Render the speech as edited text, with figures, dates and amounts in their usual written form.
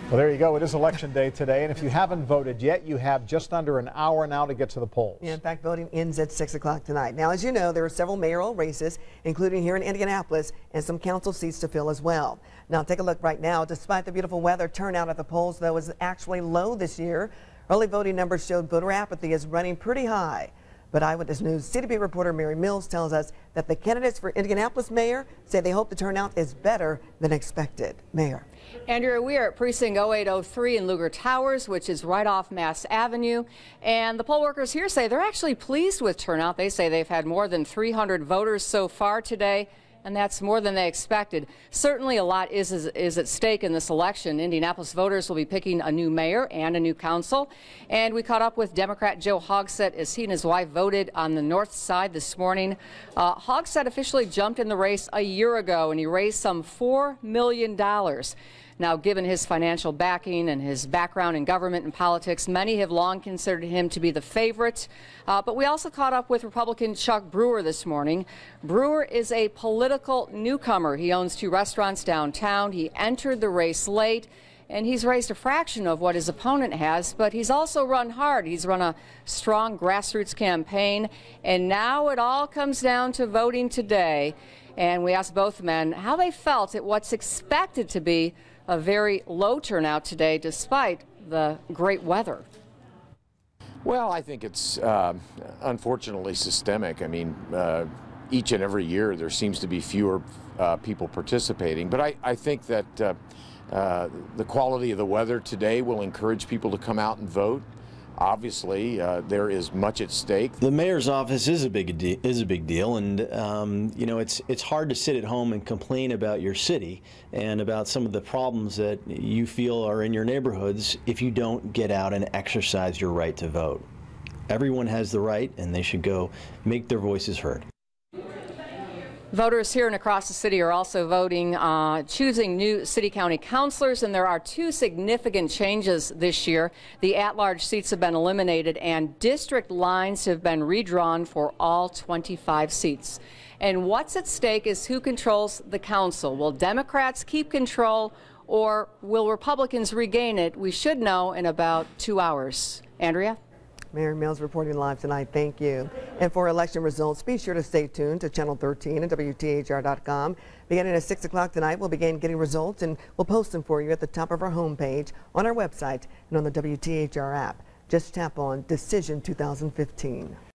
Well, there you go. It is Election Day today, and if you haven't voted yet, you have just under an hour now to get to the polls. Yeah, in fact, voting ends at 6 o'clock tonight. Now, as you know, there are several mayoral races, including here in Indianapolis, and some council seats to fill as well. Now, take a look right now. Despite the beautiful weather, turnout at the polls, though, is actually low this year. Early voting numbers showed voter apathy is running pretty high. But Eyewitness News CTV reporter Mary Mills tells us that the candidates for Indianapolis mayor say they hope the turnout is better than expected. Mayor. Andrea, we are at precinct 0803 in Lugar Towers, which is right off Mass Avenue. And the poll workers here say they're actually pleased with turnout. They say they've had more than 300 voters so far today, and that's more than they expected. Certainly a lot is at stake in this election. Indianapolis voters will be picking a new mayor and a new council. And we caught up with Democrat Joe Hogsett as he and his wife voted on the north side this morning. Hogsett officially jumped in the race a year ago, and he raised some $4 million. Now, given his financial backing and his background in government and politics, many have long considered him to be the favorite. But we also caught up with Republican Chuck Brewer this morning. Brewer is a political newcomer. He owns 2 restaurants downtown. He entered the race late, and he's raised a fraction of what his opponent has, but he's also run hard. He's run a strong grassroots campaign, and now it all comes down to voting today. And we asked both men how they felt at what's expected to be a very low turnout today, despite the great weather. Well, I think it's unfortunately systemic. I mean, each and every year there seems to be fewer people participating. But I think that the quality of the weather today will encourage people to come out and vote. Obviously, there is much at stake. The mayor's office is a big deal, and you know, it's hard to sit at home and complain about your city and about some of the problems that you feel are in your neighborhoods if you don't get out and exercise your right to vote. Everyone has the right, and they should go make their voices heard. Voters here and across the city are also voting, choosing new city-county councilors, and there are 2 significant changes this year. The at-large seats have been eliminated, and district lines have been redrawn for all 25 seats. And what's at stake is who controls the council. Will Democrats keep control, or will Republicans regain it? We should know in about 2 hours. Andrea? Mary Mills reporting live tonight. Thank you. And for election results, be sure to stay tuned to Channel 13 and WTHR.com. Beginning at 6 o'clock tonight, we'll begin getting results, and we'll post them for you at the top of our homepage, on our website, and on the WTHR app. Just tap on Decision 2015.